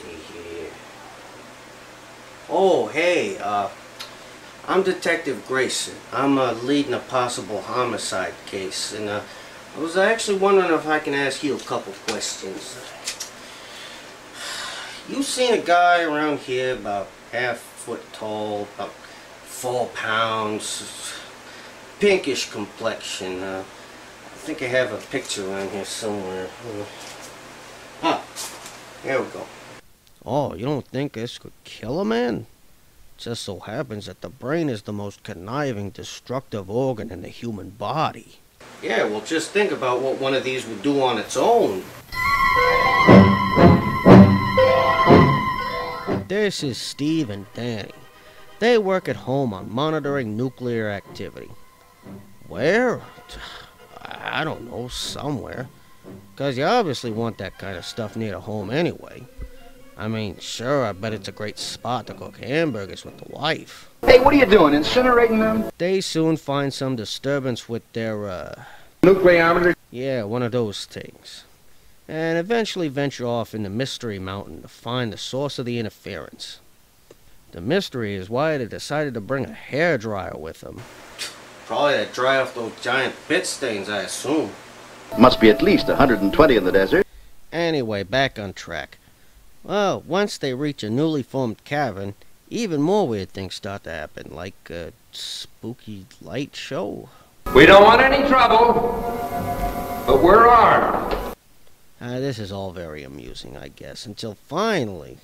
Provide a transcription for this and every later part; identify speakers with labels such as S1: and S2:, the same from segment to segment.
S1: see here. Oh, hey, I'm Detective Greyson. I'm leading a possible homicide case, and I was actually wondering if I can ask you a couple questions. You seen a guy around here about half-foot tall, about 4 pounds, pinkish complexion. I think I have a picture around here somewhere. Ah, here we go. Oh, you don't think this could kill a man? Just so happens that the brain is the most conniving, destructive organ in the human body. Yeah, well, just think about what one of these would do on its own. This is Steve and Danny. They work at home on monitoring nuclear activity. Where? I don't know, somewhere. 'Cause you obviously want that kind of stuff near the home anyway. I mean, sure, I bet it's a great spot to cook hamburgers with the wife.
S2: Hey, what are you doing, incinerating them?
S1: They soon find some disturbance with their,
S2: Nucleometer?
S1: yeah, one of those things. And eventually venture off into Mystery Mountain to find the source of the interference. The mystery is why they decided to bring a hairdryer with them. Probably to dry off those giant pit stains, I assume.
S3: Must be at least 120 in the desert.
S1: Anyway, back on track. Well, once they reach a newly formed cavern, even more weird things start to happen, like a spooky light show.
S2: We don't want any trouble, but we're armed.
S1: This is all very amusing, I guess, until finally...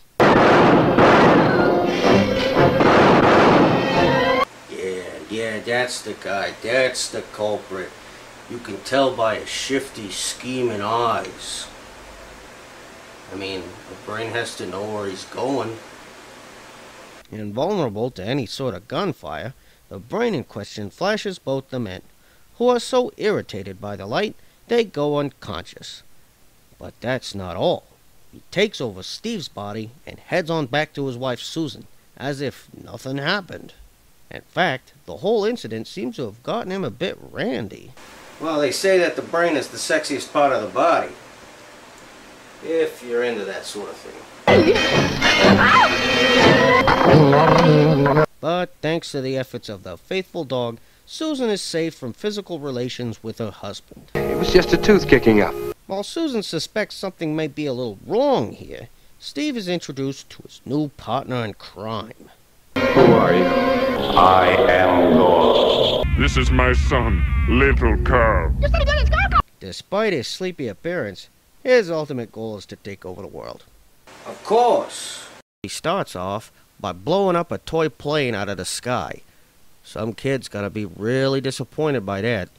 S1: Yeah, that's the guy. That's the culprit. You can tell by his shifty, scheming eyes. I mean, the brain has to know where he's going. Invulnerable to any sort of gunfire, the brain in question flashes both the men, who are so irritated by the light, they go unconscious. But that's not all. He takes over Steve's body and heads on back to his wife Susan, as if nothing happened. In fact, the whole incident seems to have gotten him a bit randy. Well, they say that the brain is the sexiest part of the body. If you're into that sort of thing. But thanks to the efforts of the faithful dog, Susan is saved from physical relations with her husband.
S2: It was just a tooth kicking up.
S1: While Susan suspects something may be a little wrong here, Steve is introduced to his new partner in crime.
S2: Who are you?
S4: I am Gore.
S5: This is my son, Little Carl.
S1: Despite his sleepy appearance, his ultimate goal is to take over the world. Of course! He starts off by blowing up a toy plane out of the sky. Some kid's gonna be really disappointed by that.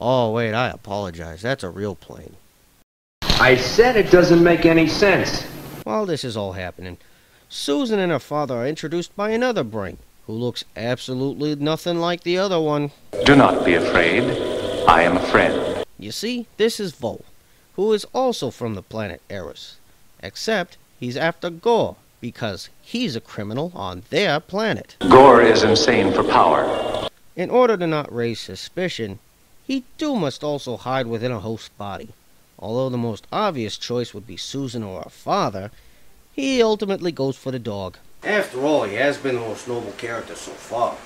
S1: Oh wait, I apologize, that's a real plane.
S2: I said it doesn't make any sense.
S1: While this is all happening, Susan and her father are introduced by another brain, who looks absolutely nothing like the other one.
S4: Do not be afraid. I am a friend.
S1: You see, this is Vol, who is also from the planet Arous. Except he's after Gore, because he's a criminal on their planet.
S4: Gore is insane for power.
S1: In order to not raise suspicion, he too must also hide within a host body. Although the most obvious choice would be Susan or her father, he ultimately goes for the dog. After all, he has been the most noble character so far.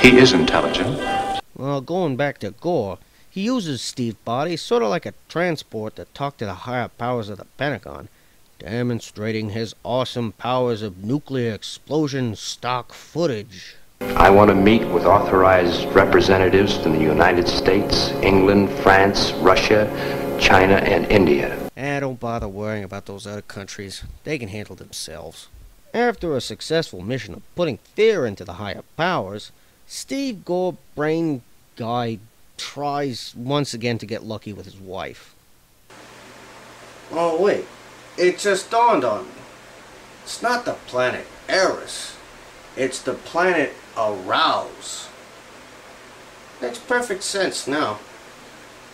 S4: He is intelligent.
S1: Well, going back to Gore, he uses Steve's body sort of like a transport to talk to the higher powers of the Pentagon, demonstrating his awesome powers of nuclear explosion stock footage.
S6: I want to meet with authorized representatives from the United States, England, France, Russia, China, and India.
S1: Don't bother worrying about those other countries. They can handle themselves. After a successful mission of putting fear into the higher powers, Steve Gore Brain Guy tries once again to get lucky with his wife. Oh wait, it just dawned on me. It's not the planet Arous. It's the planet Arous. Makes perfect sense now.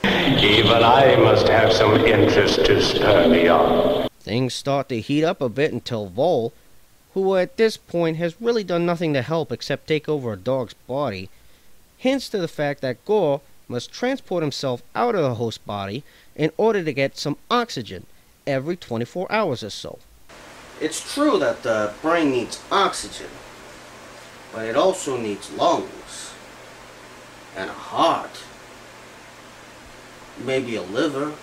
S4: Even I must have some interest to spur me on.
S1: Things start to heat up a bit until Vol, who at this point has really done nothing to help except take over a dog's body, hints to the fact that Gore must transport himself out of the host body in order to get some oxygen every 24 hours or so. It's true that the brain needs oxygen, but it also needs lungs, and a heart, maybe a liver.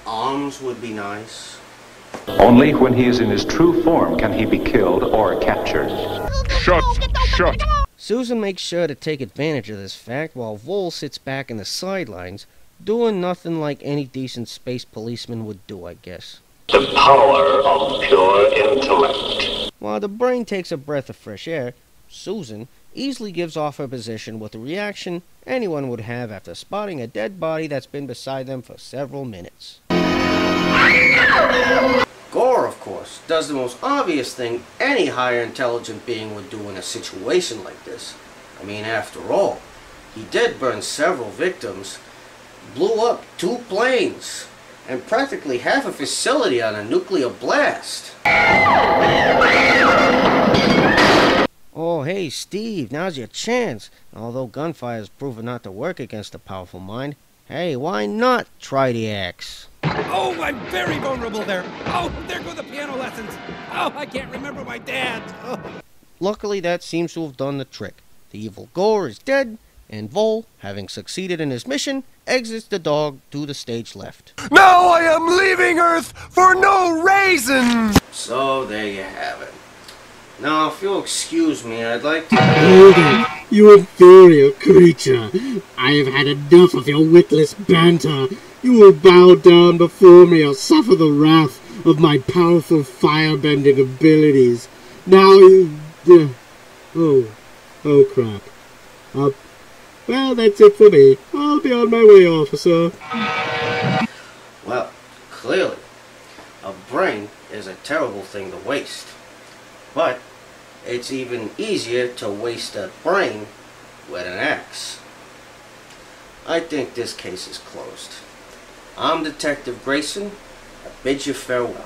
S1: Arms would be nice.
S6: Only when he is in his true form can he be killed or captured.
S5: Shut!
S7: Susan makes sure to take advantage of this fact while Vol sits back in the sidelines, doing nothing like any decent space policeman would do, I guess.
S4: The power of pure intellect.
S7: While the brain takes a breath of fresh air, Susan easily gives off her position with the reaction anyone would have after spotting a dead body that's been beside them for several minutes.
S1: Gore, of course, does the most obvious thing any higher intelligent being would do in a situation like this. I mean, after all, he did burn several victims, blew up 2 planes, and practically half a facility on a nuclear blast.
S7: Oh, hey, Steve, now's your chance. Although gunfire's proven not to work against a powerful mind, hey, why not try the axe?
S8: Oh, I'm very vulnerable there. Oh, there go the piano lessons. Oh, I can't remember my dad. Oh.
S7: Luckily, that seems to have done the trick. The evil Gore is dead, and Vol, having succeeded in his mission, exits the dog to the stage left.
S8: Now I am leaving Earth for no reason.
S1: So there you have it. Now, if you'll excuse me, I'd like to...
S9: Hold it, you inferior creature. I have had enough of your witless banter. You will bow down before me or suffer the wrath of my powerful firebending abilities. Now you... Oh crap. Well, that's it for me. I'll be on my way, officer.
S1: Well, clearly, a brain is a terrible thing to waste. But it's even easier to waste a brain with an axe. I think this case is closed. I'm Detective Greyson. I bid you farewell.